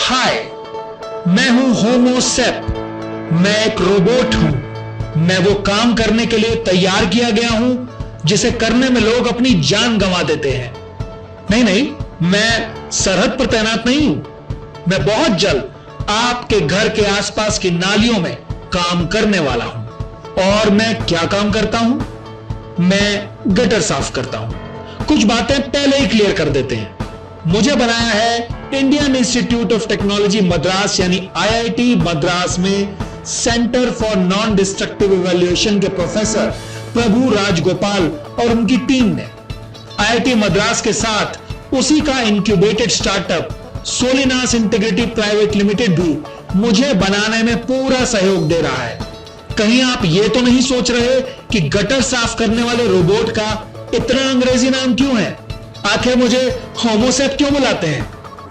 हाय, मैं हूं होमोसेप। मैं एक रोबोट हूं। मैं वो काम करने के लिए तैयार किया गया हूं जिसे करने में लोग अपनी जान गंवा देते हैं। नहीं नहीं, मैं सरहद पर तैनात नहीं हूं। मैं बहुत जल्द आपके घर के आसपास की नालियों में काम करने वाला हूं। और मैं क्या काम करता हूं? मैं गटर साफ करता हूं। कुछ बातें पहले ही क्लियर कर देते हैं। मुझे बनाया है Indian institute of technology Madras यानी आईआईटी मद्रास में centre for non destructive evaluation के प्रोफेसर प्रभु राजगोपाल और उनकी टीम ने। आईआईटी मद्रास के साथ उसी का incubated startup Solinas integrity private limited भी मुझे बनाने में पूरा सहयोग दे रहा है। कहीं आप ये तो नहीं सोच रहे कि गटर साफ करने वाले रोबोट का इतना अंग्रेजी नाम क्यों है? आखिर मुझे होमोसेप क्यों बुलाते हैं?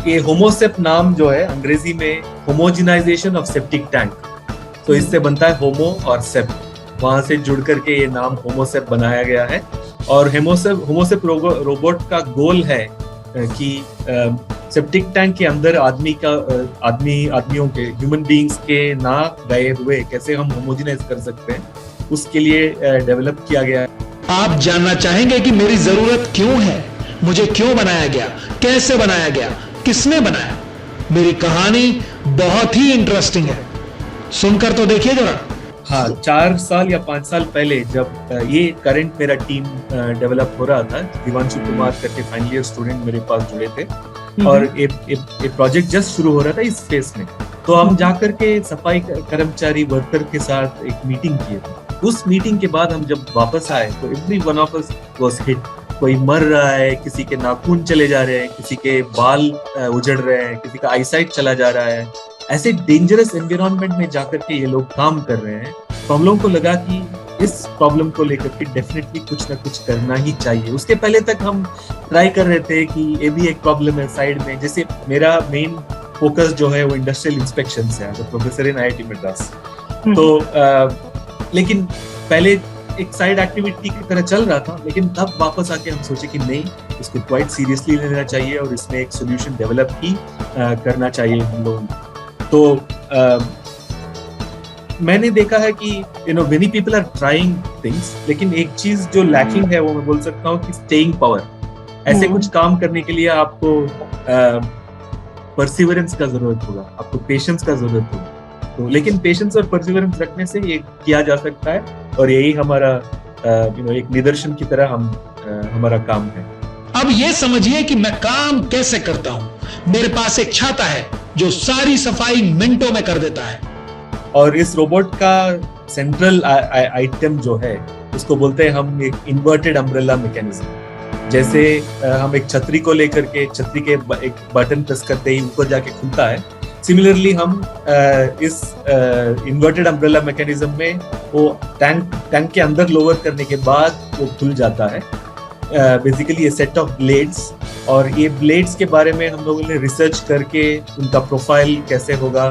ये होमोसेप नाम जो है अंग्रेजी में होमोजिनाइजेशन ऑफ सेप्टिक टैंक, तो इससे बनता है होमो और सेप, वहां से जुड़ करके ये नाम होमोसेप बनाया गया है। और होमोसेप रोबोट का गोल है कि सेप्टिक टैंक के अंदर आदमियों के ह्यूमन बीइंग्स के ना गए हुए कैसे हम होमोजिनाइज कर सकते हैं, उसके लिए डेवलप किया गया है। आप जानना चाहेंगे कि मेरी जरूरत क्यों है, मुझे क्यों बनाया गया, कैसे बनाया गया, किसने बनाया? मेरी कहानी बहुत ही इंटरेस्टिंग है, सुनकर तो देखिए जरा। हाँ, 4 साल या 5 साल पहले जब ये करंट मेरा टीम डेवलप हो रहा था, दिवांशु कुमार करके फाइनल ईयर स्टूडेंट मेरे पास जुड़े थे और एक प्रोजेक्ट जस्ट शुरू हो रहा था इस फेस में। तो हम जाकर के सफाई कर्मचारी वर्कर के साथ एक मीटिंग किए थे। उस मीटिंग के बाद हम जब वापस आए तो every one of us was hit. कोई मर रहा है, किसी के नाखून चले जा रहे हैं, किसी के बाल उजड़ रहे हैं, किसी का आईसाइट चला जा रहा है। ऐसे डेंजरस एनवायरनमेंट में जाकर के ये लोग काम कर रहे हैं। तो हम लोगों को लगा कि इस प्रॉब्लम को लेकर के डेफिनेटली कुछ ना कुछ करना ही चाहिए। उसके पहले तक हम ट्राई कर रहे थे कि ये भी एक प्रॉब्लम है साइड में। जैसे मेरा मेन फोकस जो है वो इंडस्ट्रियल इंस्पेक्शन से है, तो प्रोफेसर इन आईआईटी मद्रास। तो लेकिन पहले एक साइड एक्टिविटी की तरह चल रहा था, लेकिन तब वापस आके हम सोचे कि नहीं, इसको क्वाइट सीरियसली लेना चाहिए और इसमें एक सोल्यूशन डेवलप ही करना चाहिए हम लोगों को। तो मैंने देखा है कि many people are trying things, लेकिन एक चीज जो लैकिंग है वो मैं बोल सकता हूँ कि स्टेइंग पावर। ऐसे कुछ काम करने के लिए आपको परसिवरेंस का जरूरत होगा, आपको पेशेंस का जरूरत होगा। तो लेकिन पेशेंस और परसिवरेंस रखने से ये किया जा सकता है और यही हमारा एक निदर्शन की तरह हमारा काम है। अब ये समझिए कि मैं काम कैसे करता हूं। मेरे पास एक छाता है जो सारी सफाई मिनटों में कर देता है। और इस रोबोट का सेंट्रल आइटम जो है उसको बोलते हैं हम एक इन्वर्टेड अम्ब्रेला मैकेनिज्म। जैसे हम एक छतरी को लेकर के छतरी के एक बटन प्रेस करते ही ऊपर जाके खुलता है, सिमिलरली हम इस इन्वर्टेड अम्ब्रेला मैकेनिज्म में वो टैंक के अंदर लोअर करने के बाद वो खुल जाता है। बेसिकली ये सेट ऑफ ब्लेड्स, और ये ब्लेड्स के बारे में हम लोगों ने रिसर्च करके उनका प्रोफाइल कैसे होगा,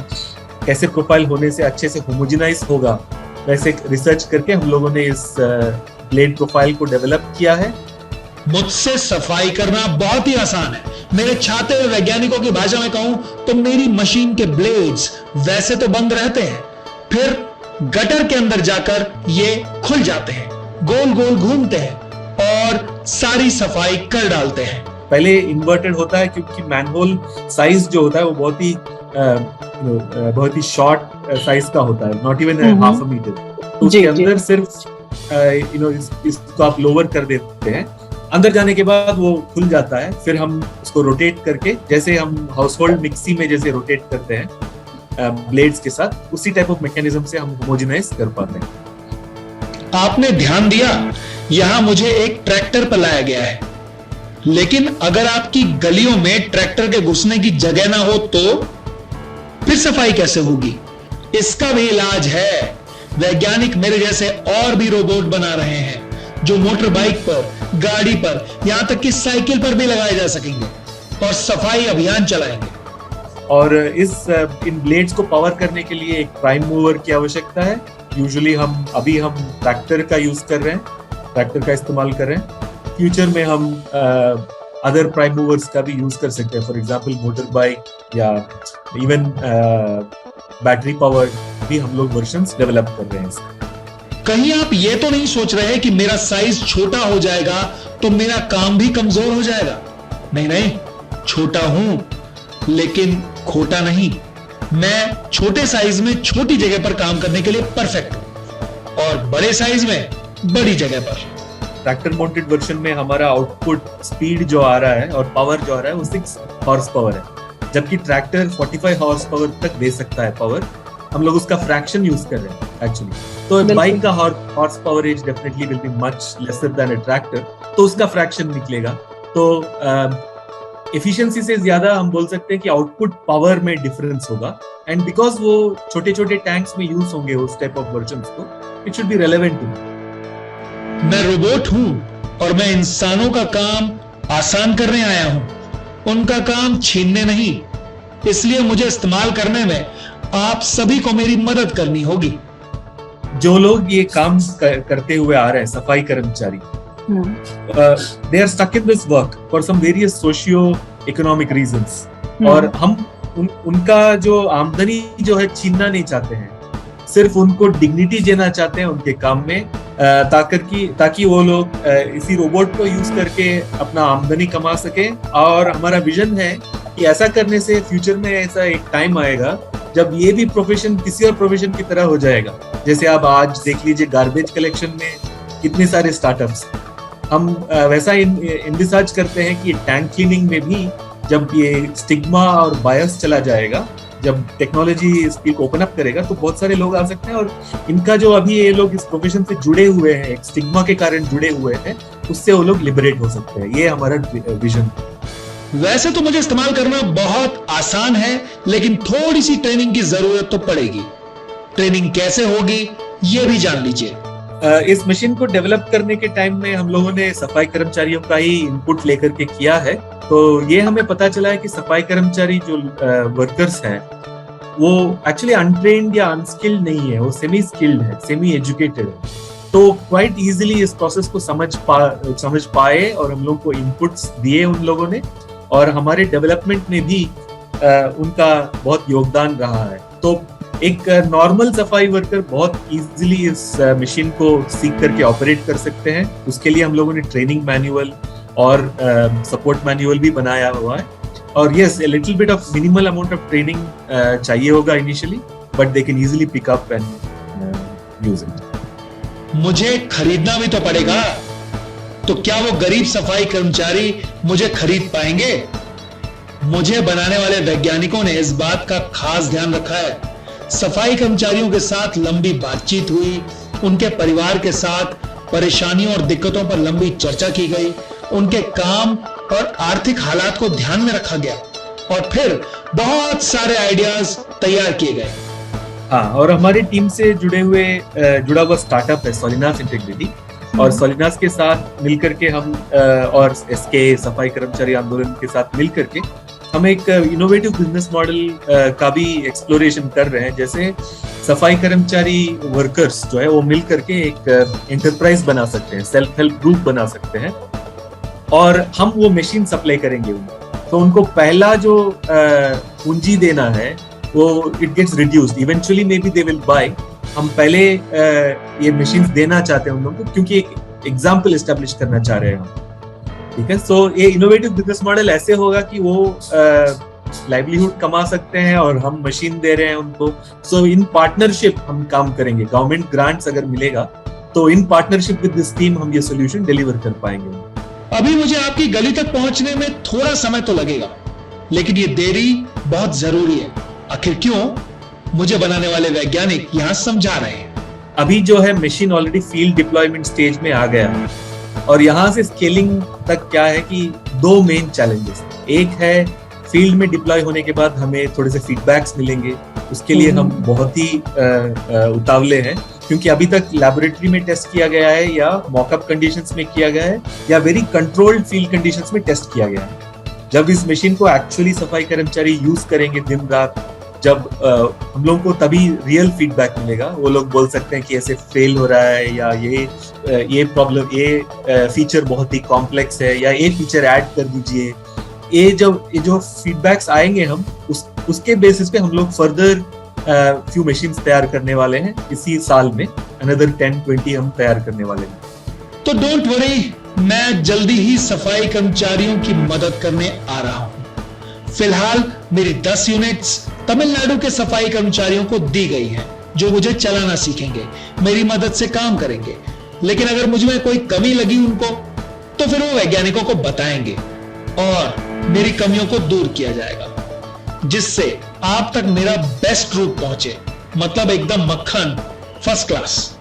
कैसे प्रोफाइल होने से अच्छे से होमोजेनाइज होगा, वैसे रिसर्च करके हम लोगों ने इस ब्लेड प्रोफाइल को डेवलप किया है। मुझसे सफाई करना बहुत ही आसान है। मेरे छाते हुए वैज्ञानिकों की भाषा में कहूं तो मेरी मशीन के ब्लेड्स वैसे तो बंद रहते हैं, फिर गटर के अंदर जाकर ये खुल जाते हैं, गोल गोल घूमते हैं और सारी सफाई कर डालते हैं। पहले इन्वर्टेड होता है क्योंकि मैनहोल साइज जो होता है वो बहुत ही शॉर्ट साइज का होता है, not even half a metre. तो उसके अंदर सिर्फ इसको आप लोअर कर देते हैं, अंदर जाने के बाद वो खुल जाता है। फिर हम उसको रोटेट करके, जैसे हम हाउस होल्ड मिक्सी में जैसे रोटेट करते हैं ब्लेड्स के साथ, उसी टाइप ऑफ मैकेनिज्म से हम होमोजेनाइज कर पाते हैं। आपने ध्यान दिया, यहां मुझे एक ट्रैक्टर पर लाया गया है, लेकिन अगर आपकी गलियों में ट्रैक्टर के घुसने की जगह ना हो तो फिर सफाई कैसे होगी? इसका भी इलाज है। वैज्ञानिक मेरे जैसे और भी रोबोट बना रहे हैं जो मोटर बाइक पर, गाड़ी पर, यहां तक कि साइकिल पर भी लगाए जा सकेंगे और सफाई अभियान चलाएंगे। और इन ब्लेड्स को पावर करने के लिए एक प्राइम मूवर की आवश्यकता है। यूजुअली हम ट्रैक्टर का यूज कर रहे हैं, ट्रैक्टर का इस्तेमाल कर रहे हैं। फ्यूचर में हम अदर प्राइम मूवर्स का भी यूज कर सकते हैं। फॉर एग्जांपल मोटर बाइक या इवन बैटरी पावर भी हम लोग वर्जन्स डेवलप कर रहे हैं। कहीं आप ये तो नहीं सोच रहे कि मेरा साइज छोटा हो जाएगा तो मेरा काम भी कमजोर हो जाएगा? नहीं नहीं, छोटा हूं लेकिन खोटा नहीं। मैं छोटे साइज में छोटी जगह पर काम करने के लिए परफेक्ट हूं और बड़े साइज में बड़ी जगह पर। ट्रैक्टर माउंटेड वर्जन में हमारा आउटपुट स्पीड जो आ रहा है और पावर जो आ रहा है वो 6 हॉर्स पावर है, जबकि ट्रैक्टर 45 हॉर्स पावर तक दे सकता है पावर। हम लोग उसका फ्रैक्शन यूज कर रहे हैं एक्चुअली। तो बाइक का horsepower as definitely will be much lesser than a tractor, तो उसका फ्रैक्शन निकलेगा। तो एफिशिएंसी से ज्यादा हम बोल सकते हैं कि आउटपुट पावर में डिफरेंस होगा, एंड बिकॉज वो छोटे छोटे टैंक्स में यूज होंगे उस टाइप ऑफ वर्जन्स को, it should be relevant to me. मैं रोबोट हूं और मैं इंसानों का काम आसान करने आया हूं, उनका काम छीनने नहीं। इसलिए मुझे इस्तेमाल करने में आप सभी को मेरी मदद करनी होगी। जो लोग ये काम करते हुए आ रहे हैं, सफाई कर्मचारी, they are stuck in this work for some various socio-economic reasons, और हम उनका जो आमदनी जो है छीनना नहीं चाहते हैं, सिर्फ उनको डिग्निटी देना चाहते हैं उनके काम में, ताकि वो लोग इसी रोबोट को यूज करके अपना आमदनी कमा सके। और हमारा विजन है कि ऐसा करने से फ्यूचर में ऐसा एक टाइम आएगा जब ये भी प्रोफेशन किसी और प्रोफेशन की तरह हो जाएगा। जैसे आप आज देख लीजिए गार्बेज कलेक्शन में कितने सारे स्टार्टअप्स, हम वैसा इंडिसार्ज करते हैं कि टैंक क्लीनिंग में भी जब ये स्टिग्मा और बायस चला जाएगा, जब टेक्नोलॉजी इस फील्ड को ओपन अप करेगा, तो बहुत सारे लोग आ सकते हैं और इनका जो अभी ये लोग इस प्रोफेशन से जुड़े हुए हैं, एक स्टिग्मा के कारण जुड़े हुए हैं, उससे वो लोग लिबरेट हो सकते हैं। ये हमारा विजन। वैसे तो मुझे इस्तेमाल करना बहुत आसान है, लेकिन थोड़ी सी ट्रेनिंग की जरूरत तो पड़ेगी। ट्रेनिंग कैसे होगी ये भी जान लीजिए। इस मशीन को डेवलप करने के टाइम में हम लोगों ने सफाई कर्मचारियों का ही इनपुट लेकर के किया है। तो ये हमें पता चला है कि सफाई कर्मचारी जो वर्कर्स हैं वो एक्चुअली अनट्रेन्ड या अनस्किल्ड नहीं है, वो सेमी स्किल्ड है, सेमी एजुकेटेड है। तो क्वाइट इजीली इस प्रोसेस को समझ पाए और हम लोग को इनपुट्स दिए उन लोगों ने, और हमारे डेवलपमेंट में भी उनका बहुत योगदान रहा है। तो एक नॉर्मल सफाई वर्कर बहुत इजीली इस मशीन को सीख करके ऑपरेट कर सकते हैं। उसके लिए हम लोगों ने ट्रेनिंग मैनुअल और सपोर्ट मैनुअल भी बनाया हुआ है। और yes, a little bit of minimal amount of training चाहिए होगा initially, but they can easily pick up and use it. मुझे खरीदना भी तो पड़ेगा, तो क्या वो गरीब सफाई कर्मचारी मुझे खरीद पाएंगे? मुझे बनाने वाले वैज्ञानिकों ने इस बात का खास ध्यान रखा है। सफाई कर्मचारियों के साथ लंबी बातचीत हुई, उनके परिवार के साथ परेशानियों और दिक्कतों पर लंबी चर्चा की गई, उनके काम और आर्थिक हालात को ध्यान में रखा गया और फिर बहुत सारे आइडियाज तैयार किए गए। हाँ, और हमारी टीम से जुड़ा हुआ स्टार्टअप है सोलिनास इंटीग्रिटी, और सोलिनास के साथ मिलकर के हम और एसके सफाई कर्मचारी आंदोलन के साथ मिलकर के हम एक इनोवेटिव बिजनेस मॉडल का भी एक्सप्लोरेशन कर रहे हैं। जैसे सफाई कर्मचारी वर्कर्स जो है वो मिल करके एक एंटरप्राइज बना सकते हैं, सेल्फ हेल्प ग्रुप बना सकते हैं, और हम वो मशीन सप्लाई करेंगे उनको। तो उनको पहला जो पूंजी देना है वो it gets reduced, eventually maybe they will buy. हम पहले ये मशीन्स देना चाहते हैं उन लोगों को, क्योंकि एक एग्जाम्पल एस्टेब्लिश करना चाह रहे हैं हम। ठीक है, सो ये इनोवेटिव बिजनेस मॉडल ऐसे होगा कि वो लाइवलीहुड कमा सकते हैं और हम मशीन दे रहे हैं उनको। सो इन पार्टनरशिप हम काम करेंगे। गवर्नमेंट ग्रांट्स अगर मिलेगा तो in partnership with this team हम ये सोल्यूशन डिलीवर कर पाएंगे। अभी मुझे आपकी गली तक पहुंचने में थोड़ा समय तो लगेगा, लेकिन ये देरी बहुत जरूरी है। आखिर क्यों? मुझे बनाने वाले वैज्ञानिक यहाँ समझा रहे हैं। अभी जो है machine already field deployment stage में आ गया है, और यहाँ से स्केलिंग तक क्या है कि 2 मेन चैलेंजेस। एक है फील्ड में डिप्लॉय होने के बाद हमें थोड़े से फीडबैक्स मिलेंगे, उसके लिए हम बहुत ही उतावले हैं, क्योंकि अभी तक लैबोरेटरी में टेस्ट किया गया है या मॉकअप कंडीशंस में किया गया है या वेरी कंट्रोल्ड फील्ड कंडीशंस में टेस्ट किया गया है। जब इस मशीन को एक्चुअली सफाई कर्मचारी यूज करेंगे दिन रात, जब हम लोगों को तभी रियल फीडबैक मिलेगा। वो लोग बोल सकते हैं कि ऐसे फेल हो रहा है, या ये प्रॉब्लम, ये फीचर बहुत ही कॉम्प्लेक्स है, या ये फीचर ऐड कर दीजिए। ये जो फीडबैक्स आएंगे हम उसके बेसिस पे हम लोग फर्दर फ्यू मशीन्स तैयार करने वाले हैं इसी साल में। अनदर 10-20 हम तैयार करने वाले हैं। तो डोंट वरी, मैं जल्दी ही सफाई कर्मचारियों की मदद करने आ रहा हूं। फिलहाल मेरी 10 यूनिट्स तमिलनाडु के सफाई कर्मचारियों को दी गई हैं, जो मुझे चलाना सीखेंगे, मेरी मदद से काम करेंगे। लेकिन अगर मुझ में कोई कमी लगी उनको, तो फिर वो वैज्ञानिकों को बताएंगे और मेरी कमियों को दूर किया जाएगा, जिससे आप तक मेरा बेस्ट रूट पहुंचे, मतलब एकदम मक्खन, फर्स्ट क्लास।